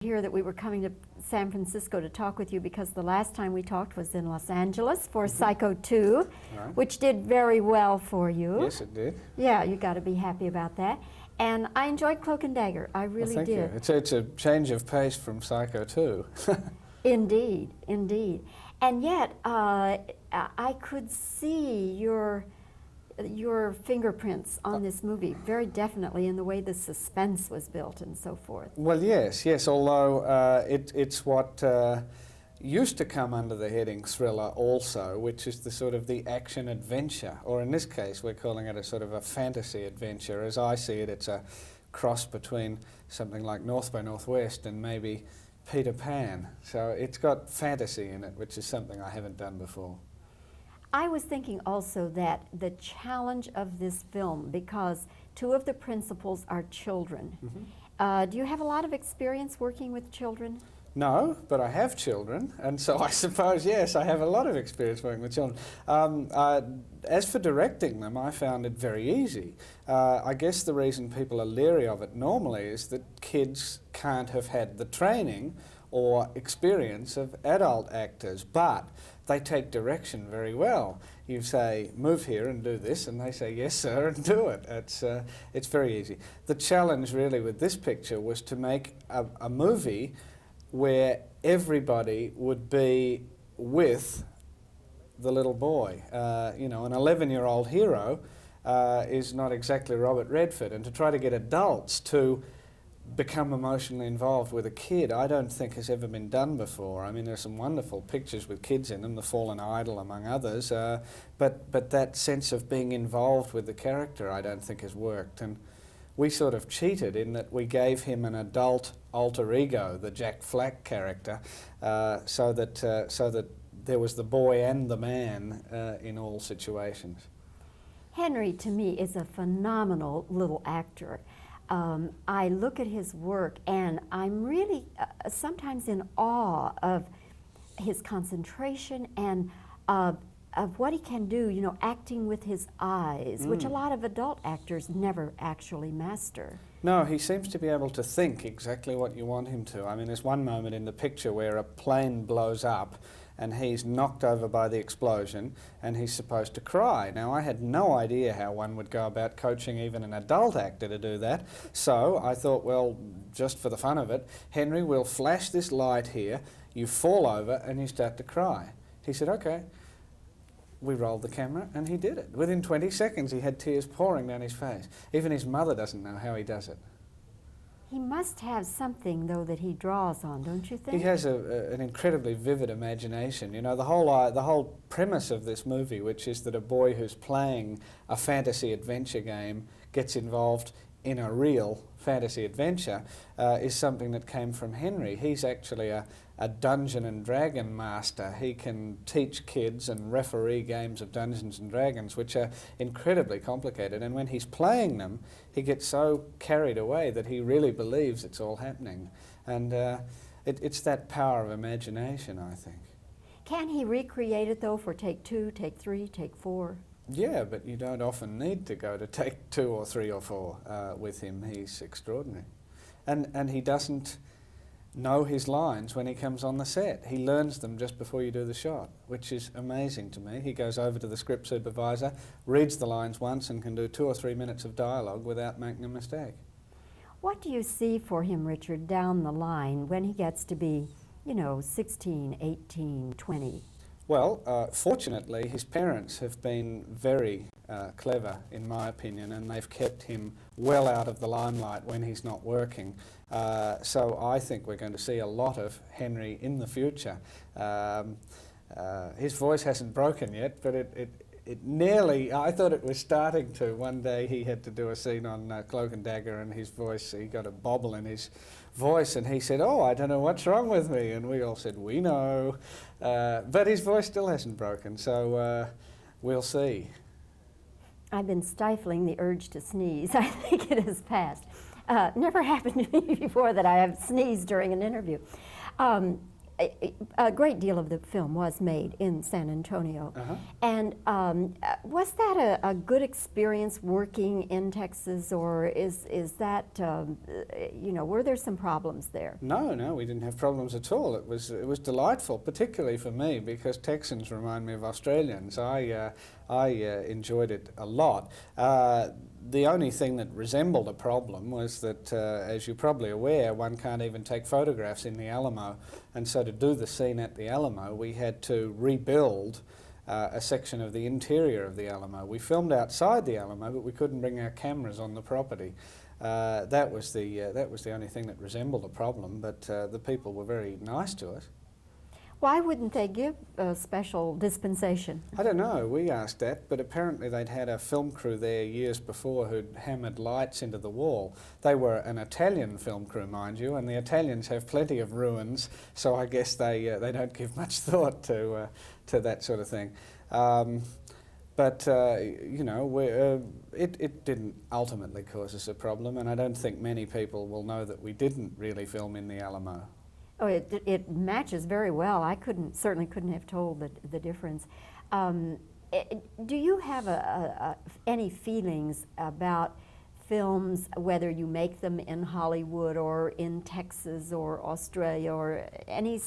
Here that we were coming to San Francisco to talk with you because the last time we talked was in Los Angeles for Psycho 2, Right. which did very well for you. Yes, it did. Yeah, you got to be happy about that. And I enjoyed Cloak and Dagger. I really Well, thank did. you. It's a change of pace from Psycho 2. Indeed, indeed. And yet, I could see your fingerprints on this movie very definitely in the way the suspense was built and so forth. Well, yes, although it's what used to come under the heading thriller also, which is the sort of the action adventure, or in this case we're calling it a sort of a fantasy adventure. As I see it, it's a cross between something like North by Northwest and maybe Peter Pan. So it's got fantasy in it, which is something I haven't done before. I was thinking also that the challenge of this film, because two of the principals are children. Do you have a lot of experience working with children? No, but I have children, and so I suppose, yes, I have a lot of experience working with children. As for directing them, I found it very easy. I guess the reason people are leery of it normally is that kids can't have had the training or experience of adult actors, but they take direction very well. You say, move here and do this, and they say, yes, sir, and do it. It's very easy. The challenge really with this picture was to make a movie where everybody would be with the little boy. You know, an 11-year-old hero is not exactly Robert Redford, and to try to get adults to become emotionally involved with a kid, I don't think has ever been done before. I mean, there's some wonderful pictures with kids in them, The Fallen Idol among others, but that sense of being involved with the character I don't think has worked. And we sort of cheated in that we gave him an adult alter ego, the Jack Flack character, so that there was the boy and the man in all situations. Henry, to me, is a phenomenal little actor. I look at his work and I'm really sometimes in awe of his concentration and of what he can do, you know, acting with his eyes, which a lot of adult actors never actually master. No, he seems to be able to think exactly what you want him to. I mean, there's one moment in the picture where a plane blows up and he's knocked over by the explosion and he's supposed to cry. Now, I had no idea how one would go about coaching even an adult actor to do that, so I thought, well, just for the fun of it, Henry, we'll flash this light here, you fall over and you start to cry. He said, okay. We rolled the camera and he did it. Within 20 seconds he had tears pouring down his face. Even his mother doesn't know how he does it. He must have something, though, that he draws on, don't you think? He has an incredibly vivid imagination. You know, the whole premise of this movie, which is that a boy who's playing a fantasy adventure game gets involved in a real fantasy adventure, is something that came from Henry. He's actually a Dungeon and Dragon master. He can teach kids and referee games of Dungeons and Dragons, which are incredibly complicated. And when he's playing them, he gets so carried away that he really believes it's all happening. And it's that power of imagination, I think. Can he recreate it, though, for take 2, take 3, take 4? Yeah, but you don't often need to go to take 2 or 3 or 4 with him. He's extraordinary. And he doesn't know his lines when he comes on the set. He learns them just before you do the shot, which is amazing to me. He goes over to the script supervisor, reads the lines once and can do 2 or 3 minutes of dialogue without making a mistake. What do you see for him, Richard, down the line when he gets to be, you know, 16, 18, 20? Well, fortunately, his parents have been very clever, in my opinion, and they've kept him well out of the limelight when he's not working. So I think we're going to see a lot of Henry in the future. His voice hasn't broken yet, but it nearly, I thought it was starting to. One day he had to do a scene on Cloak and Dagger, and his voice, he got a bobble in his voice, and he said, oh, I don't know what's wrong with me, and we all said, we know. But his voice still hasn't broken, so we'll see. I've been stifling the urge to sneeze. I think it has passed. Never happened to me before that I have sneezed during an interview. a great deal of the film was made in San Antonio. Uh-huh. And was that a good experience working in Texas, or is that, were there some problems there? No, we didn't have problems at all. It was delightful, particularly for me, because Texans remind me of Australians. I enjoyed it a lot. The only thing that resembled a problem was that, as you're probably aware, one can't even take photographs in the Alamo. And so to do the scene at the Alamo, we had to rebuild a section of the interior of the Alamo. We filmed outside the Alamo, but we couldn't bring our cameras on the property. That was the only thing that resembled a problem, but the people were very nice to us. Why wouldn't they give a special dispensation? I don't know, we asked that, but apparently they'd had a film crew there years before who'd hammered lights into the wall. They were an Italian film crew, mind you, and the Italians have plenty of ruins, so I guess they don't give much thought to that sort of thing. But it didn't ultimately cause us a problem, and I don't think many people will know that we didn't really film in the Alamo. Oh, it matches very well. I certainly couldn't have told the difference. Do you have any feelings about films, whether you make them in Hollywood or in Texas or Australia, or any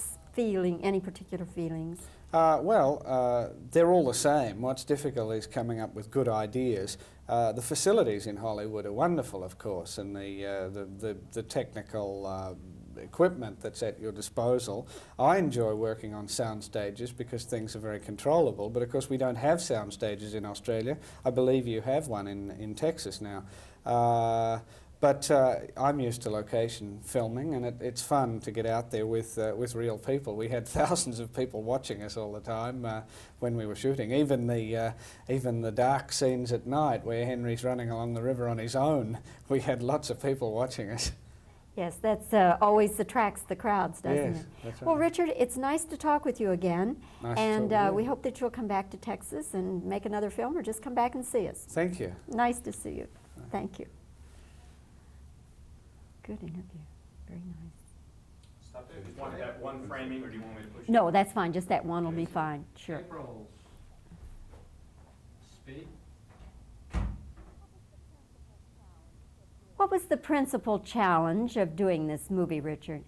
particular feelings? They're all the same. What's difficult is coming up with good ideas. The facilities in Hollywood are wonderful, of course, and the technical equipment that's at your disposal. I enjoy working on sound stages because things are very controllable, but of course we don't have sound stages in Australia. I believe you have one in Texas now. But I'm used to location filming, and it's fun to get out there with real people. We had thousands of people watching us all the time when we were shooting. Even the dark scenes at night where Henry's running along the river on his own, we had lots of people watching us. Yes, that's always attracts the crowds, doesn't it? Yes, that's right. Well, Richard, it's nice to talk with you again. Nice to and talk with you. we hope that you'll come back to Texas and make another film, or just come back and see us. Thank you. Nice to see you. Thank you. Good interview. Very nice. Stop it. You want that one framing, or do you want me to push it? No, that's fine. Just that one will be fine. Sure. April. Speed. What was the principal challenge of doing this movie, Richard?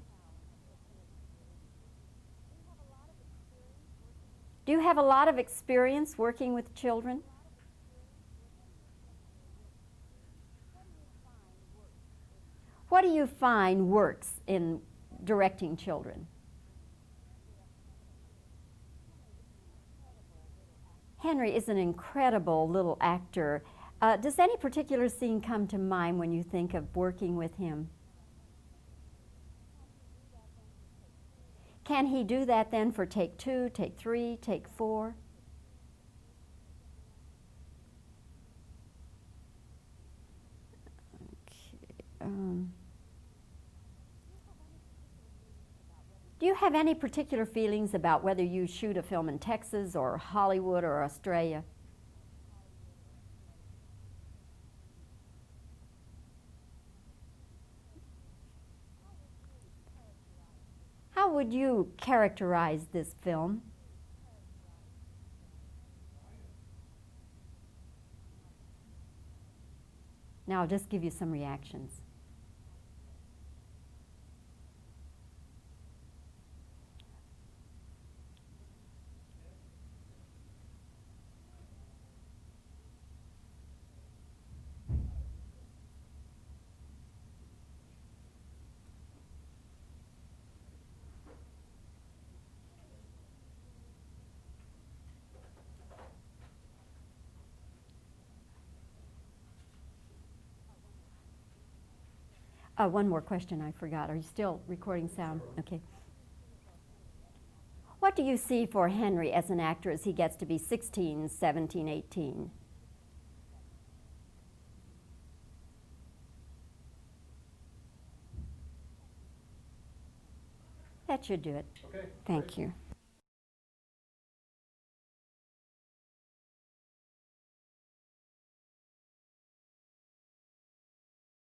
Do you have a lot of experience working with children? What do you find works in directing children? Henry is an incredible little actor. Does any particular scene come to mind when you think of working with him? Can he do that then for take 2, take 3, take 4? Okay. Do you have any particular feelings about whether you shoot a film in Texas or Hollywood or Australia? How would you characterize this film? Now I'll just give you some reactions. One more question I forgot. Are you still recording sound? Okay. What do you see for Henry as an actor as he gets to be 16, 17, 18? That should do it. Okay. Thank you.